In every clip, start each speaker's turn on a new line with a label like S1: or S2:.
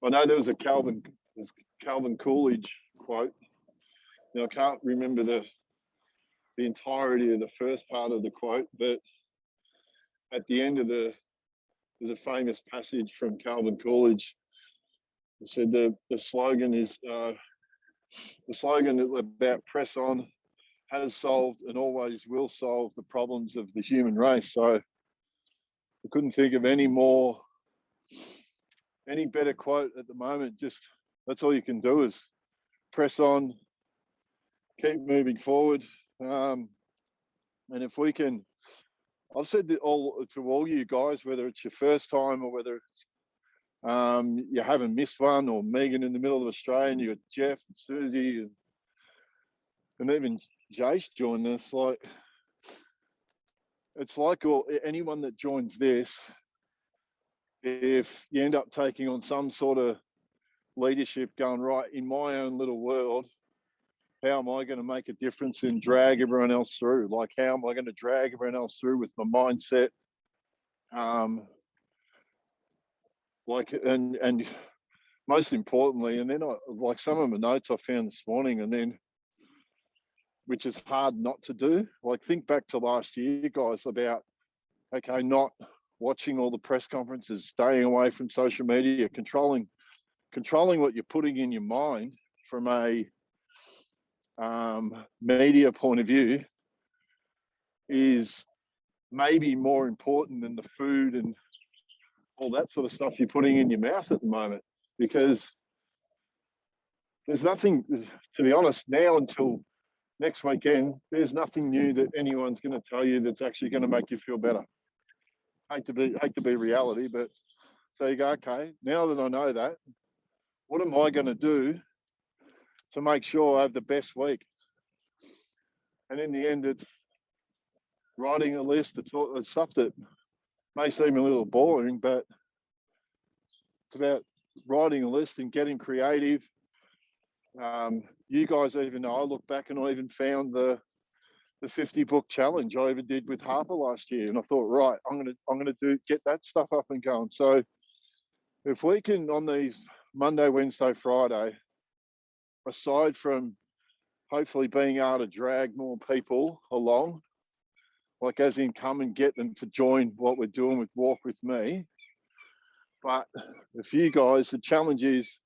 S1: I know there was a Calvin Coolidge quote. Now, I can't remember the entirety of the first part of the quote, but at the end of there's a famous passage from Calvin Coolidge. It said the slogan is about press on has solved and always will solve the problems of the human race. So I couldn't think of any better quote at the moment. Just that's all you can do is press on, keep moving forward. And if we can, I've said that to all you guys, whether it's your first time or whether it's you haven't missed one, or Megan in the middle of Australia, and you got Jeff and Susie and even Jace joined us. Like, it's like anyone that joins this, if you end up taking on some sort of leadership, going, right, in my own little world, how am I going to make a difference and drag everyone else through? Like, how am I going to drag everyone else through with my mindset? And most importantly, and then like some of my notes I found this morning, and then, which is hard not to do, like think back to last year, guys, about, okay, not watching all the press conferences, staying away from social media, controlling what you're putting in your mind from a media point of view is maybe more important than the food and all that sort of stuff you're putting in your mouth at the moment, because there's nothing, to be honest, now until next weekend, there's nothing new that anyone's going to tell you that's actually going to make you feel better. Hate to be reality, but so you go, okay, now that I know that, what am I going to do to make sure I have the best week? And in the end, it's writing a list. It's stuff that may seem a little boring, but it's about writing a list and getting creative. You guys even know, I look back and I even found the 50 book challenge I even did with Harper last year, and I thought, right, I'm gonna get that stuff up and going. So if we can, on these Monday, Wednesday, Friday, aside from hopefully being able to drag more people along, like as in come and get them to join what we're doing with Walk With Me. But if you guys, the challenge is,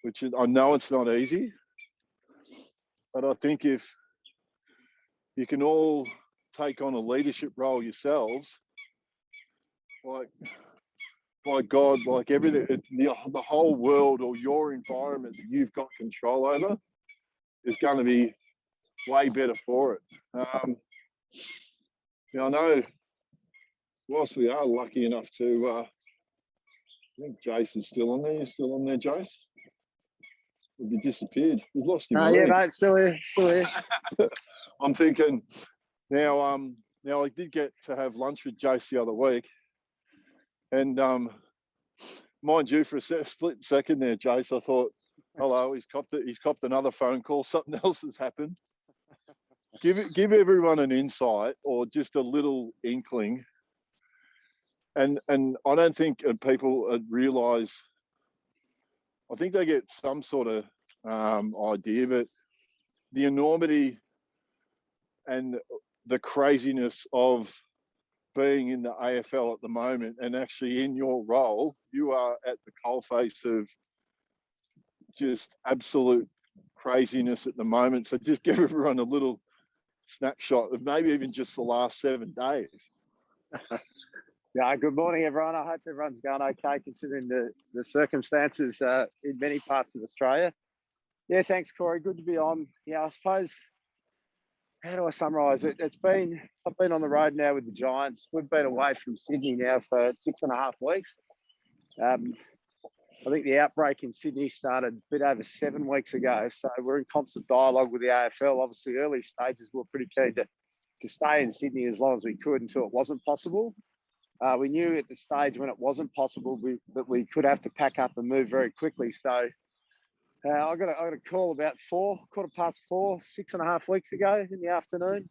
S1: which I know it's not easy, but I think if you can all take on a leadership role yourselves, like, by God, like everything, the whole world or your environment that you've got control over is going to be way better for it. Now, I know, whilst we are lucky enough to, I think Jace is still on there. You're still on there, Jace? Have you disappeared? We've lost him.
S2: Yeah, mate, still here.
S1: I'm thinking now. Now I did get to have lunch with Jace the other week, and mind you, for a split second there, Jace, I thought, hello, he's copped another phone call. Something else has happened. Give everyone an insight or just a little inkling. And I don't think people realise. I think they get some sort of idea, but the enormity and the craziness of being in the AFL at the moment, and actually in your role, you are at the coalface of just absolute craziness at the moment. So just give everyone a little snapshot of maybe even just the last 7 days.
S2: Yeah, good morning, everyone. I hope everyone's going okay considering the circumstances in many parts of Australia. Yeah, thanks, Corey. Good to be on. Yeah, I suppose, how do I summarise it? I've been on the road now with the Giants. We've been away from Sydney now for 6.5 weeks. I think the outbreak in Sydney started a bit over 7 weeks ago. So we're in constant dialogue with the AFL. Obviously, early stages, we were pretty keen to stay in Sydney as long as we could until it wasn't possible. We knew at the stage when it wasn't possible that we could have to pack up and move very quickly. So I got a call about 4:15, 6.5 weeks ago in the afternoon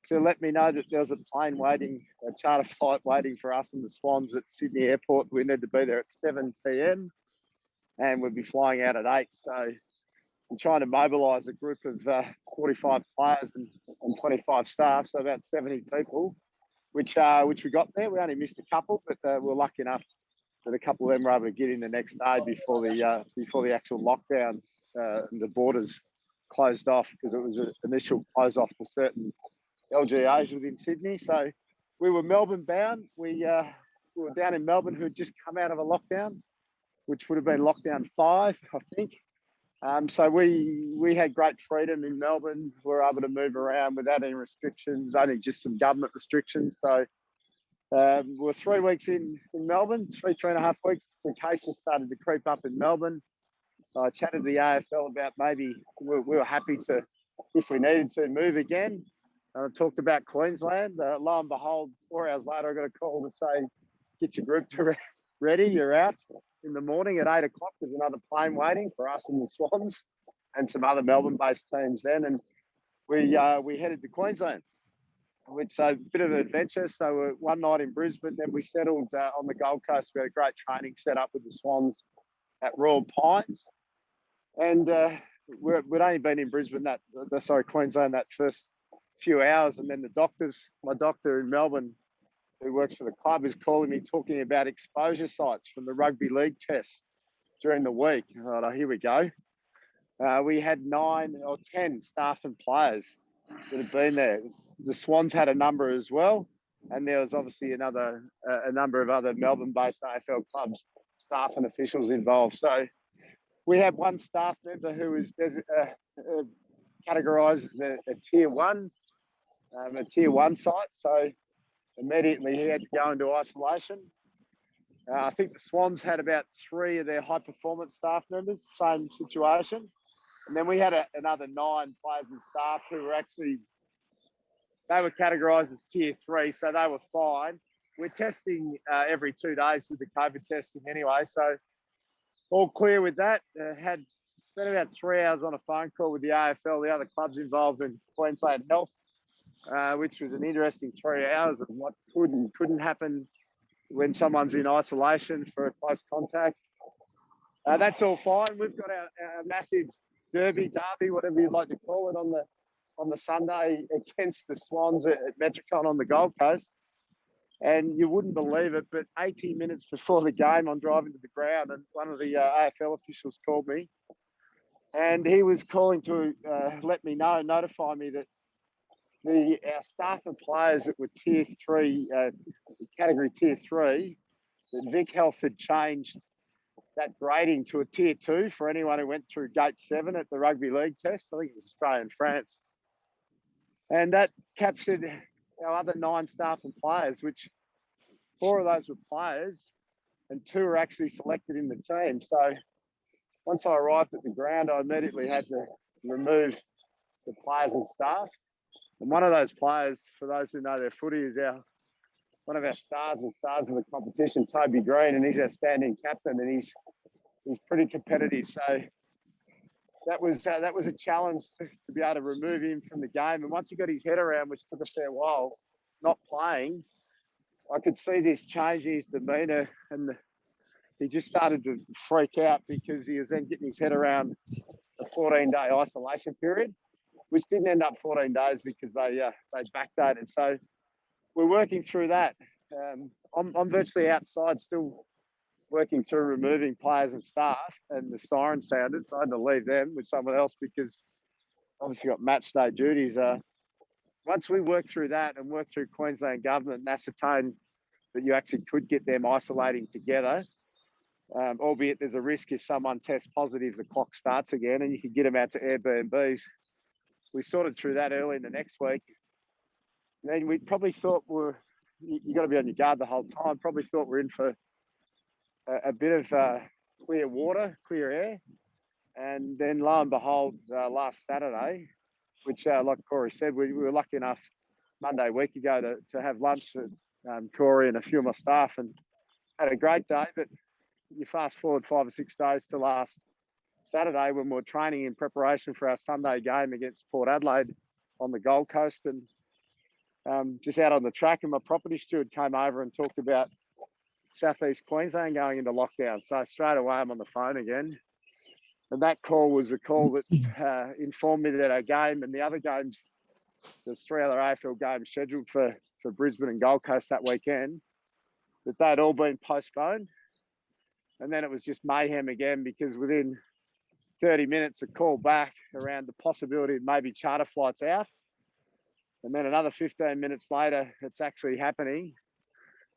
S2: to let me know that there was a plane waiting, a charter flight waiting for us in the Swans at Sydney Airport. We need to be there at 7 p.m. and we'd be flying out at 8. So we're trying to mobilise a group of 45 players and 25 staff, so about 70 people, which we got there. We only missed a couple, but we're lucky enough that a couple of them were able to get in the next day before the actual lockdown and the borders closed off, because it was an initial close off to certain LGAs within Sydney. So we were Melbourne bound. We were down in Melbourne, who had just come out of a lockdown, which would have been lockdown 5, I think. So we had great freedom in Melbourne. We were able to move around without any restrictions, only just some government restrictions. So we're 3 weeks in Melbourne, 3.5 weeks. Some cases started to creep up in Melbourne. I chatted to the AFL about maybe we were happy to, if we needed to, move again. I talked about Queensland. Lo and behold, 4 hours later, I got a call to say, get your group ready, you're out. In the morning at 8 o'clock, there's another plane waiting for us and the Swans and some other Melbourne-based teams then. And we headed to Queensland, which is a bit of an adventure. So we're one night in Brisbane, then we settled on the Gold Coast. We had a great training set up with the Swans at Royal Pines. And we'd only been in Queensland that first few hours. And then my doctor in Melbourne, who works for the club, is calling me, talking about exposure sites from the rugby league tests during the week. All right, here we go. We had 9 or 10 staff and players that had been there. The Swans had a number as well, and there was obviously a number of other Melbourne-based AFL clubs, staff and officials involved. So we had one staff member who was categorised as a tier 1 site. So immediately he had to go into isolation. I think the Swans had about 3 of their high performance staff members, same situation. And then we had another 9 players and staff who were they were categorised as tier 3, so they were fine. We're testing every 2 days with the COVID testing anyway, so all clear with that. Had spent about 3 hours on a phone call with the AFL, the other clubs involved in Queensland Health, which was an interesting 3 hours of what could and couldn't happen when someone's in isolation for a close contact. That's all fine. We've got our massive derby, whatever you'd like to call it, on the Sunday against the Swans at Metricon on the Gold Coast. And you wouldn't believe it, but 18 minutes before the game, I'm driving to the ground, and one of the AFL officials called me, and he was calling to let me notify me that our staff and players that were tier 3, category tier 3, that Vic Health had changed that grading to a tier 2 for anyone who went through gate 7 at the rugby league test. I think it was Australia and France. And that captured our other 9 staff and players, which 4 of those were players and 2 were actually selected in the team. So once I arrived at the ground, I immediately had to remove the players and staff. And one of those players, for those who know their footy, is one of our stars of the competition, Toby Green, and he's our standing captain, and he's pretty competitive. So that was a challenge to be able to remove him from the game. And once he got his head around, which took a fair while, not playing, I could see this change in his demeanour, and he just started to freak out because he was then getting his head around the 14-day isolation period, which didn't end up 14 days because they backdated. So we're working through that. I'm virtually outside still working through removing players and staff, and the siren sounded, so I had to leave them with someone else because obviously got match day duties. Once we work through that and work through Queensland government and ascertain that you actually could get them isolating together, albeit there's a risk if someone tests positive, the clock starts again and you can get them out to Airbnbs. We sorted through that early in the next week. And then we probably thought you got to be on your guard the whole time. Probably thought we're in for a bit of clear water, clear air. And then lo and behold, last Saturday, which like Corey said, we were lucky enough Monday week ago to have lunch with Corey and a few of my staff and had a great day. But you fast forward 5 or 6 days to last Saturday when we were training in preparation for our Sunday game against Port Adelaide on the Gold Coast, and just out on the track, and my property steward came over and talked about southeast Queensland going into lockdown. So straight away, I'm on the phone again. And that call was a call that informed me that our game and the other games, there's 3 other AFL games scheduled for Brisbane and Gold Coast that weekend, that they'd all been postponed. And then it was just mayhem again, because within 30 minutes, a call back around the possibility of maybe charter flights out. And then another 15 minutes later, it's actually happening.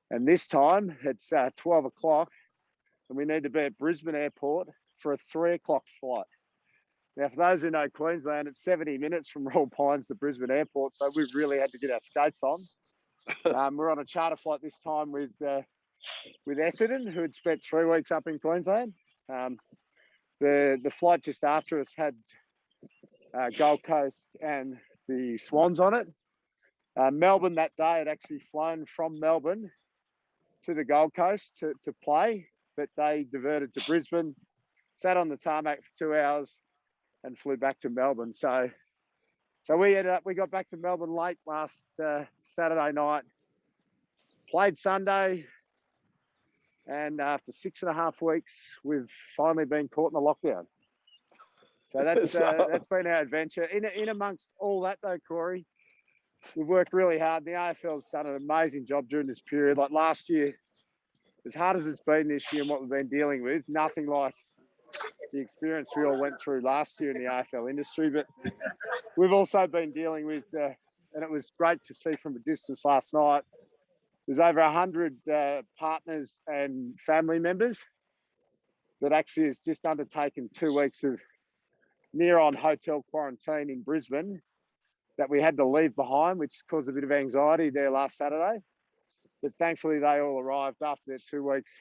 S2: And this time it's 12 o'clock and we need to be at Brisbane Airport for a 3 o'clock flight. Now, for those who know Queensland, it's 70 minutes from Royal Pines to Brisbane Airport. So we've really had to get our skates on. We're on a charter flight this time with Essendon, who had spent 3 weeks up in Queensland. The flight just after us had Gold Coast and the Swans on it. Melbourne that day had actually flown from Melbourne to the Gold Coast to play, but they diverted to Brisbane, sat on the tarmac for 2 hours and flew back to Melbourne. So we got back to Melbourne late last Saturday night, played Sunday, and after 6.5 weeks, we've finally been caught in the lockdown. So that's been our adventure. In amongst all that though, Corey, we've worked really hard. The AFL's done an amazing job during this period. Like last year, as hard as it's been this year and what we've been dealing with, nothing like the experience we all went through last year in the AFL industry. But we've also been dealing with, and it was great to see from a distance last night, there's over 100 partners and family members that actually has just undertaken 2 weeks of near-on hotel quarantine in Brisbane that we had to leave behind, which caused a bit of anxiety there last Saturday. But thankfully, they all arrived after their 2 weeks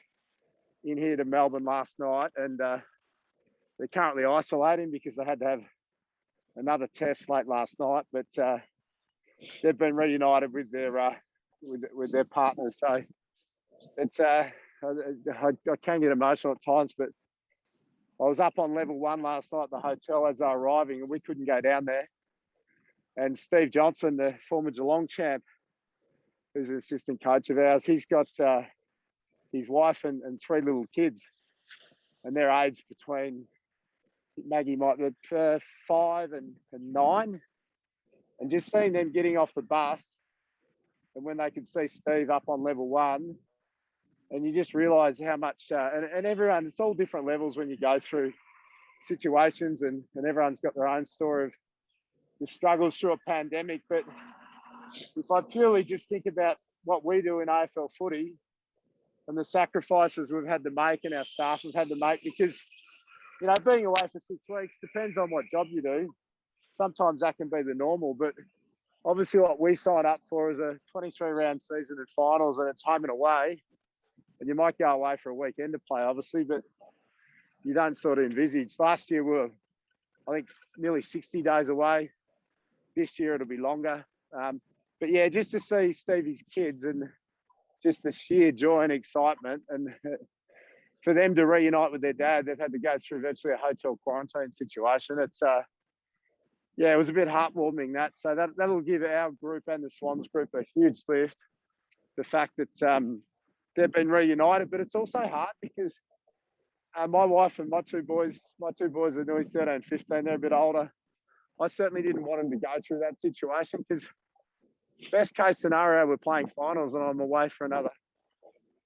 S2: in here to Melbourne last night, and they're currently isolating because they had to have another test late last night. But they've been reunited with their partners. So it's I can get emotional at times, but I was up on level 1 last night at the hotel as they were arriving, and we couldn't go down there. And Steve Johnson, the former Geelong champ, who's an assistant coach of ours, he's got his wife and 3 little kids, and they're aged between, Maggie might be 5 and 9. And just seeing them getting off the bus, and when they could see Steve up on level 1, and you just realise how much, and everyone, it's all different levels when you go through situations, and everyone's got their own story of the struggles through a pandemic. But if I purely just think about what we do in AFL footy and the sacrifices we've had to make and our staff have had to make, because, you know, being away for 6 weeks depends on what job you do. Sometimes that can be the normal, but obviously what we sign up for is a 23-round season and finals, and it's home and away. And you might go away for a weekend to play, obviously, but you don't sort of envisage. Last year we were, I think, nearly 60 days away. This year it'll be longer. But yeah, just to see Stevie's kids and just the sheer joy and excitement, and for them to reunite with their dad, they've had to go through virtually a hotel quarantine situation. It's yeah, it was a bit heartwarming, that. So that'll give our group and the Swans group a huge lift. The fact that they've been reunited, but it's also hard because my wife and my two boys are nearly 13 and 15. They're a bit older. I certainly didn't want them to go through that situation, because best case scenario, we're playing finals and I'm away for another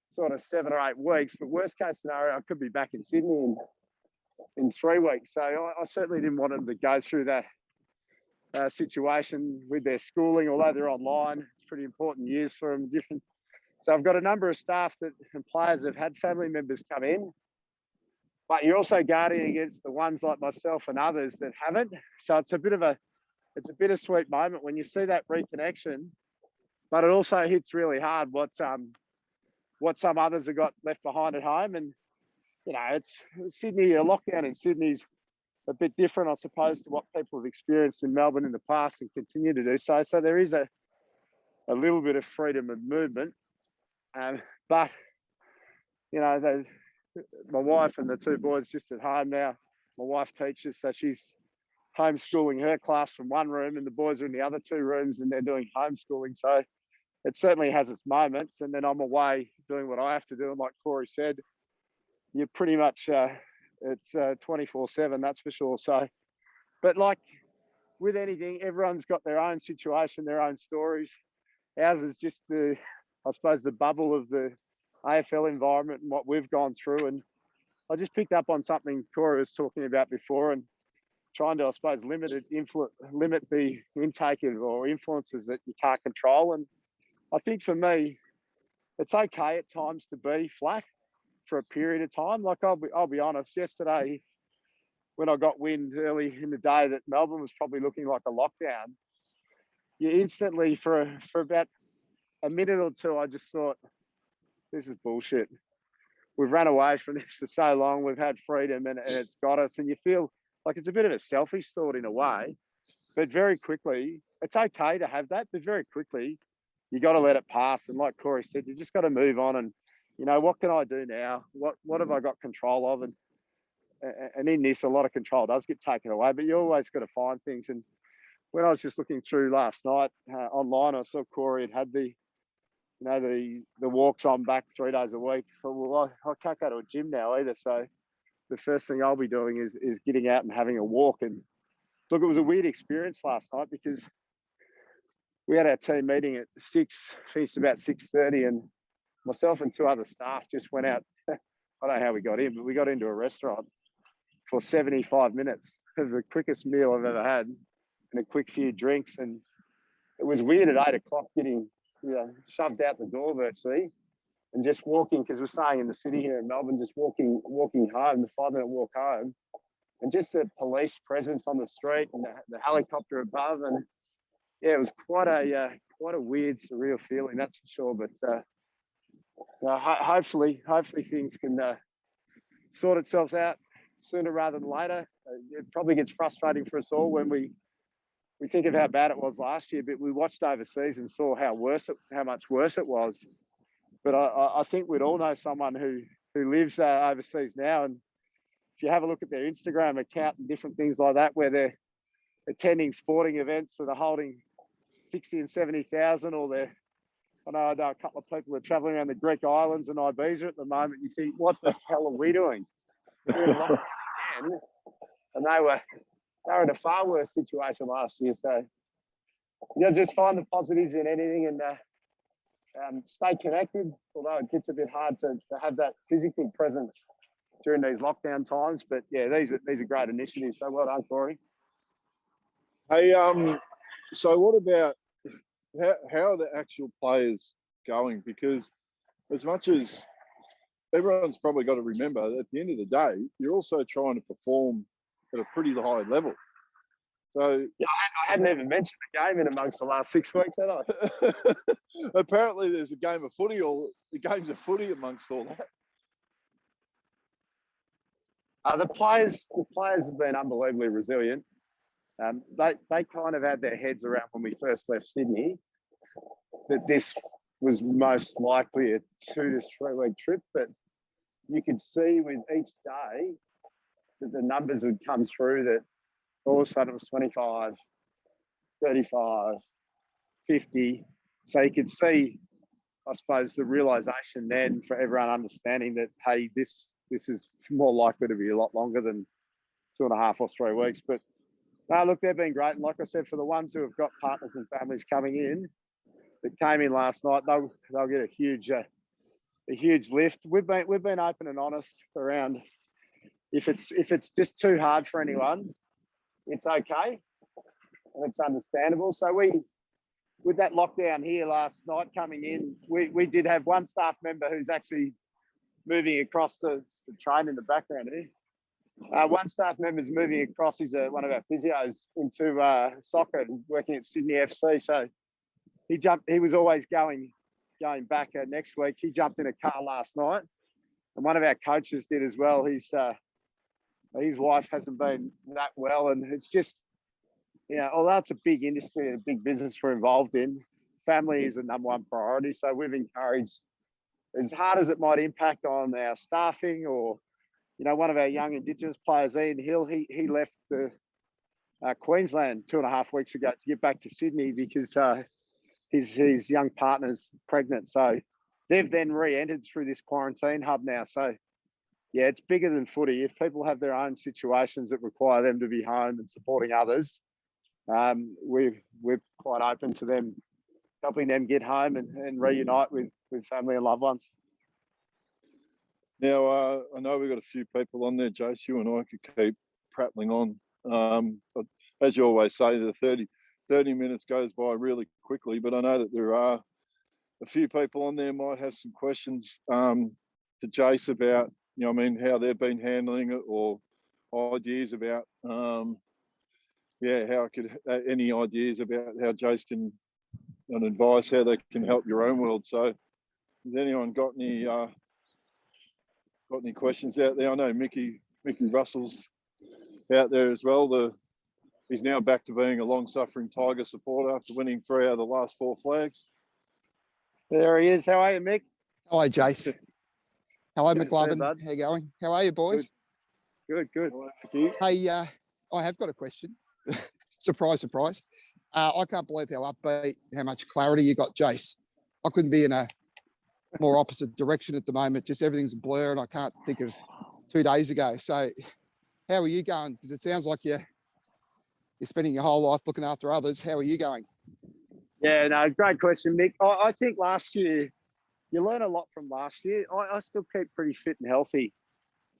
S2: sort of 7 or 8 weeks. But worst case scenario, I could be back in Sydney in 3 weeks. So I certainly didn't want them to go through that situation with their schooling, although they're online. It's pretty important years for them. So I've got a number of staff and players that have had family members come in, but you're also guarding against the ones like myself and others that haven't. So it's a bittersweet moment when you see that reconnection, but it also hits really hard what some others have got left behind at home. And, you know, it's Sydney, a lockdown in Sydney's a bit different, I suppose, to what people have experienced in Melbourne in the past and continue to do so. So there is a little bit of freedom of movement. But, you know, my wife and the 2 boys just at home now. My wife teaches, so she's homeschooling her class from one room, and the boys are in the other 2 rooms and they're doing homeschooling. So it certainly has its moments. And then I'm away doing what I have to do. And like Corey said, you're pretty much, it's 24/7, that's for sure. So, but like with anything, everyone's got their own situation, their own stories. Ours is just I suppose, the bubble of the AFL environment and what we've gone through. And I just picked up on something Corey was talking about before, and trying to, I suppose, limit the intake of or influences that you can't control. And I think for me, it's okay at times to be flat for a period of time. Like I'll be honest, yesterday when I got wind early in the day that Melbourne was probably looking like a lockdown, you instantly for about a minute or two, I just thought, this is bullshit. We've run away from this for so long. We've had freedom and it's got us. And you feel like it's a bit of a selfish thought in a way, but very quickly, it's okay to have that, but very quickly, you got to let it pass. And like Corey said, you just got to move on. And, you know, what can I do now? What have I got control of? And in this, a lot of control does get taken away, but you always got to find things. And when I was just looking through last night online, I saw Corey had the walks on back 3 days a week. So, well, I can't go to a gym now either. So the first thing I'll be doing is getting out and having a walk. And look, it was a weird experience last night because we had our team meeting at 6, finished about 6:30, and myself and 2 other staff just went out. I don't know how we got in, but we got into a restaurant for 75 minutes. It was the quickest meal I've ever had, and a quick few drinks. And it was weird at 8 o'clock getting shoved out the door virtually and just walking, because we're staying in the city here in Melbourne, just walking home, the 5-minute walk home, and just the police presence on the street and the helicopter above. And yeah, it was quite a weird, surreal feeling, that's for sure. But hopefully things can sort itself out sooner rather than later. It probably gets frustrating for us all when we think of how bad it was last year, but we watched overseas and saw how much worse it was. But I think we'd all know someone who lives overseas now, and if you have a look at their Instagram account and different things like that, where they're attending sporting events that are holding 60 and 70,000, or I know a couple of people are traveling around the Greek islands and Ibiza at the moment. You think, what the hell are we doing? We're in lockdown again, and they were in a far worse situation last year. So just find the positives in anything and stay connected, although it gets a bit hard to have that physical presence during these lockdown times. But yeah, these are great initiatives. So well done, Corey.
S1: Hey, so what about how are the actual players going? Because as much as everyone's probably got to remember, at the end of the day, you're also trying to perform at a pretty high level. So
S2: yeah, I hadn't even mentioned the game in amongst the last 6 weeks, had I?
S1: Apparently, there's a game of footy, or the games of footy amongst all that.
S2: The players have been unbelievably resilient. They kind of had their heads around when we first left Sydney that this was most likely a 2 to 3 week trip, but you could see with each day that the numbers would come through, that all of a sudden it was 25, 35, 50. So you could see, I suppose, the realisation then for everyone understanding that, hey, this is more likely to be a lot longer than 2.5 or 3 weeks. But no, look, they've been great. And like I said, for the ones who have got partners and families coming in that came in last night, they'll get a huge lift. We've been open and honest around if it's just too hard for anyone, it's okay and it's understandable. So with that lockdown here last night coming in, we did have one staff member who's actually moving across to train in the background here. One staff member's moving across. He's one of our physios into soccer and working at Sydney FC. So he was always going back next week. He jumped in a car last night, and one of our coaches did as well. His wife hasn't been that well, and it's just, although it's a big industry and a big business we're involved in, family is the number one priority. So we've encouraged, as hard as it might impact on our staffing, or one of our young Indigenous players, Ian Hill, he left Queensland 2.5 weeks ago to get back to Sydney because his young partner's pregnant. So they've then re-entered through this quarantine hub now. So yeah, it's bigger than footy. If people have their own situations that require them to be home and supporting others, we're quite open to them helping them get home and reunite with family and loved ones.
S1: Now, I know we've got a few people on there, Jace. You and I could keep prattling on. But as you always say, the 30 minutes goes by really quickly. But I know that there are a few people on there might have some questions to Jace about, how they've been handling it, or ideas about, how I could, any ideas about how Jace can, and advice how they can help your own world. So, has anyone got any questions out there? I know Mickey Russell's out there as well. He's now back to being a long-suffering Tiger supporter after winning 3 out of the last 4 flags.
S2: There he is. How are you, Mick?
S3: Hello, Jace. Hello,
S2: Good to see you,
S3: McLovin.
S2: bud.
S3: How you going? How are you, boys?
S2: Good.
S3: Hey, I have got a question. Surprise, surprise. I can't believe how upbeat, how much clarity you got, Jace. I couldn't be in a more opposite direction at the moment. Just everything's a blur, and I can't think of 2 days ago. So, how are you going? Because it sounds like you're spending your whole life looking after others. How are you going?
S2: Yeah, no, great question, Mick. I think last year, you learn a lot from last year. I still keep pretty fit and healthy.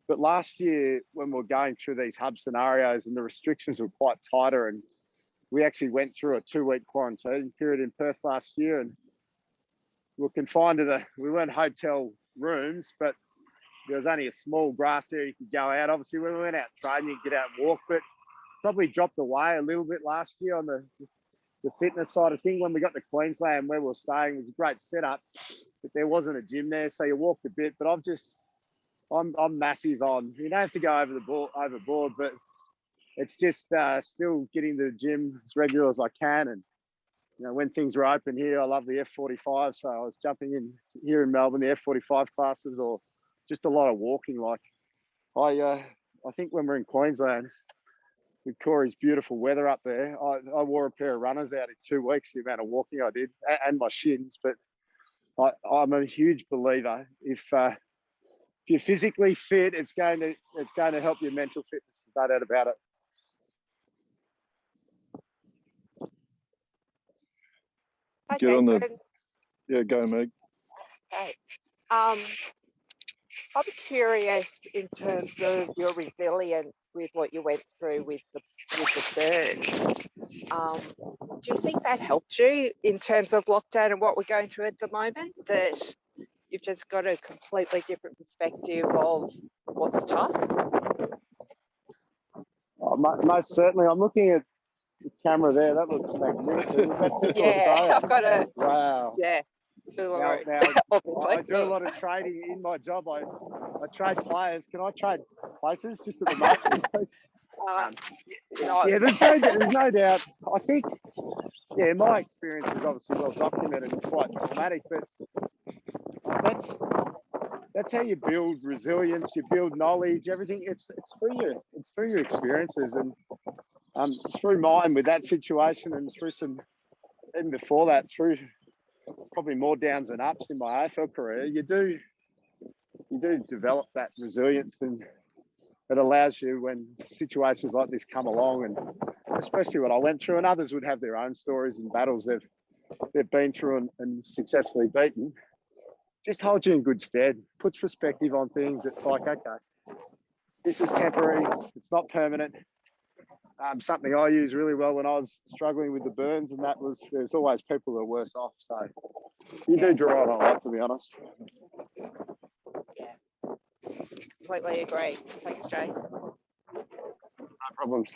S2: But last year, when we were going through these hub scenarios and the restrictions were quite tighter, and we actually went through a 2-week quarantine period in Perth last year, and we were confined to we weren't hotel rooms, but there was only a small grass area you could go out. Obviously, when we went out training, you could get out and walk, but probably dropped away a little bit last year on the fitness side of things. When we got to Queensland, where we were staying, it was a great setup, but there wasn't a gym there, so you walked a bit. But I'm massive on. You don't have to go overboard, but it's just still getting to the gym as regular as I can. And when things were open here, I love the F45, so I was jumping in here in Melbourne, the F45 classes, or just a lot of walking. Like I think when we're in Queensland, with Corey's beautiful weather up there, I wore a pair of runners out in 2 weeks, the amount of walking I did, and my shins. But I'm a huge believer, if you're physically fit, it's going to help your mental fitness. There's no doubt about it.
S1: Get on the... Yeah, go, Meg.
S4: Okay. I'm curious in terms of your resilience with what you went through with the surge. Do you think that helped you in terms of lockdown and what we're going through at the moment? That you've just got a completely different perspective of what's tough?
S2: Most certainly. I'm looking at the camera there. That looks magnificent. Is that Central Australia?
S4: I've got a...
S2: Wow.
S4: Yeah.
S2: Now,
S4: Obviously.
S2: I do a lot of trading in my job. I trade players. Can I trade places just at the moment?
S4: No.
S2: Yeah, there's no doubt. I think, my experience is obviously well documented and quite traumatic, but that's how you build resilience. You build knowledge. Everything. It's through your experiences, and through mine with that situation, and through some, even before that, through probably more downs and ups in my AFL career, you do develop that resilience, and it allows you when situations like this come along, and especially what I went through, and others would have their own stories and battles they've been through and successfully beaten, just holds you in good stead, puts perspective on things. It's like, okay, this is temporary, it's not permanent. Something I used really well when I was struggling with the burns, and that was, there's always people that are worse off. So you do draw on a lot, to be honest.
S4: Yeah, completely agree. Thanks, Jace.
S2: No problems.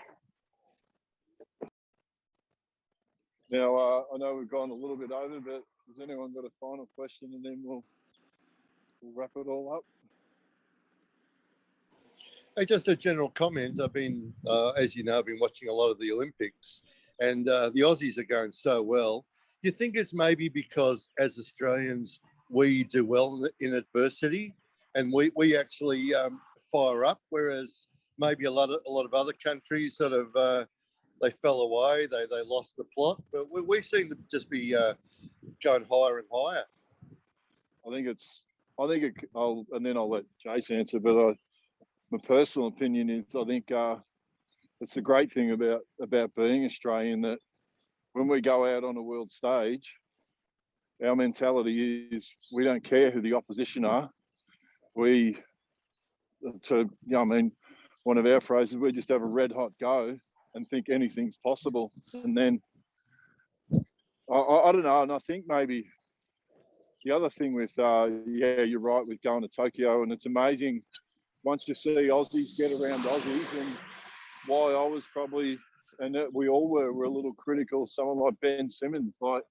S1: Now, I know we've gone a little bit over, but has anyone got a final question, and then we'll wrap it all up?
S5: Hey, just a general comment. I've been, as you know, I've been watching a lot of the Olympics, and the Aussies are going so well. Do you think it's maybe because as Australians, we do well in adversity, and we actually fire up, whereas maybe a lot of other countries sort of they fell away. They lost the plot. But we seem to just be going higher and higher.
S1: And then I'll let Jace answer. But my personal opinion is, I think it's a great thing about being Australian, that when we go out on a world stage, our mentality is we don't care who the opposition are. One of our phrases, we just have a red hot go and think anything's possible. And then I don't know, and I think maybe the other thing with you're right, with going to Tokyo, and it's amazing once you see Aussies get around Aussies, and why I was probably, and we all were a little critical, someone like Ben Simmons, like,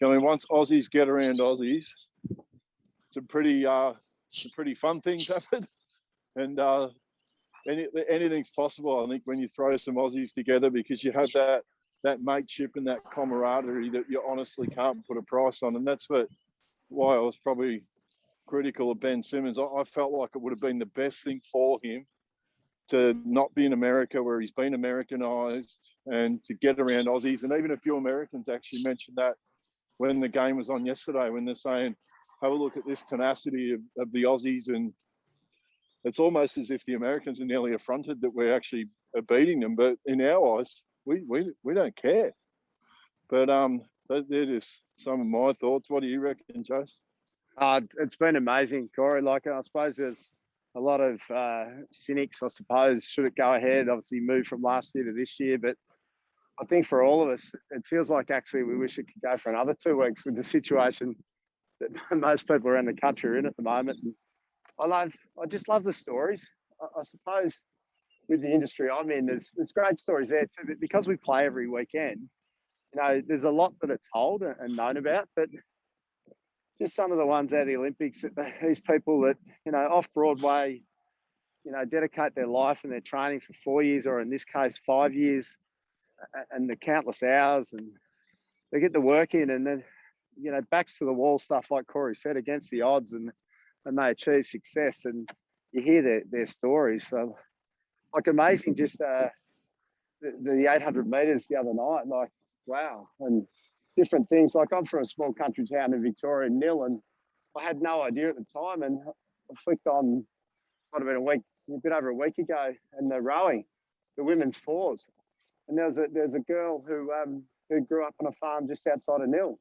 S1: once Aussies get around Aussies, it's a pretty fun thing to happen. And anything's possible, I think, when you throw some Aussies together, because you have that mateship and that camaraderie that you honestly can't put a price on. And that's why I was probably critical of Ben Simmons. I felt like it would have been the best thing for him to not be in America, where he's been Americanized, and to get around Aussies. And even a few Americans actually mentioned that when the game was on yesterday, when they're saying, have a look at this tenacity of the Aussies. And it's almost as if the Americans are nearly affronted that we're actually beating them. But in our eyes, we don't care. But they're just some of my thoughts. What do you reckon, Jase?
S2: It's been amazing, Corey. Like, I suppose there's a lot of cynics, I suppose, should it go ahead? Obviously, move from last year to this year. But I think for all of us, it feels like actually we wish it could go for another 2 weeks with the situation that most people around the country are in at the moment. And I just love the stories. I suppose with the industry I'm in, there's great stories there too. But because we play every weekend, there's a lot that are told and known about. But just some of the ones out of the Olympics, that these people that, off Broadway, dedicate their life and their training for 4 years, or in this case, 5 years, and the countless hours, and they get the work in, and then, backs to the wall stuff, like Corey said, against the odds, and they achieve success, and you hear their stories. So, like, amazing, just the 800 metres the other night, like, wow. And different things. Like, I'm from a small country town in Victoria, Nil, and I had no idea at the time, and I flicked on, might have been a bit over a week ago, and the rowing, the women's fours. And there's a girl who grew up on a farm just outside of Nil.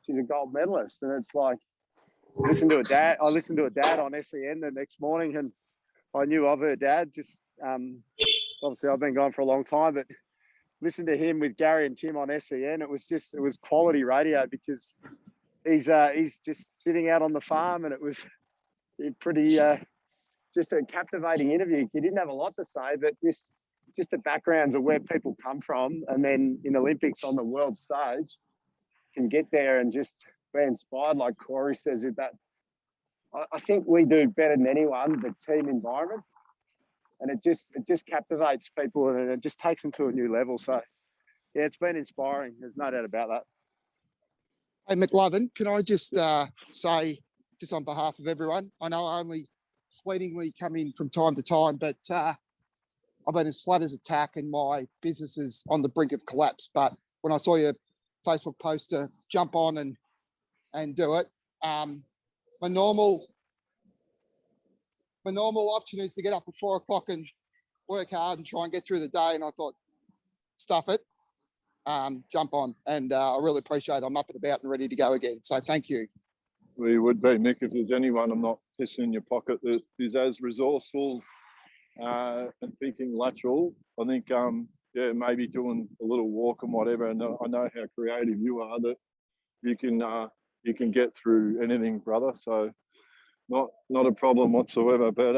S2: She's a gold medalist, and it's like, I listened to her dad on SEN the next morning, and I knew of her dad. Just obviously I've been gone for a long time, but listen to him with Gary and Tim on SEN. It was quality radio, because he's just sitting out on the farm, and it was pretty just a captivating interview. He didn't have a lot to say, but just the backgrounds of where people come from, and then in Olympics on the world stage can get there and just be inspired, like Corey says. That I think we do better than anyone, the team environment, and it just captivates people, and it just takes them to a new level. So yeah, it's been inspiring. There's no doubt about that.
S3: Hey, McLovin, can I just say, just on behalf of everyone, I know I only fleetingly come in from time to time, but I've been as flat as a tack, and my business is on the brink of collapse. But when I saw your Facebook post to jump on and do it, my normal option is to get up at 4 o'clock and work hard and try and get through the day. And I thought, stuff it, jump on. And I really appreciate it. I'm up and about and ready to go again. So thank you.
S1: We would be, Mick, if there's anyone, I'm not pissing in your pocket, that is as resourceful and thinking lateral. I think, maybe doing a little walk and whatever. And I know how creative you are, that you can get through anything, brother. So not a problem whatsoever. But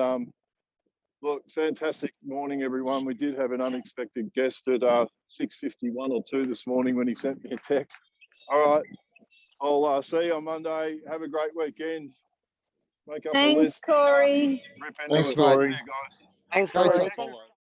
S1: look, fantastic morning, everyone. We did have an unexpected guest at 6:51 or 2 this morning when he sent me a text. All right, I'll see you on Monday. Have a great weekend. Make up a
S6: Thanks,
S1: list.
S6: Corey.
S1: Rip into
S3: Thanks,
S1: it.
S3: mate.
S1: See you guys.
S4: Thanks,
S3: Great
S4: Corey.
S3: talk.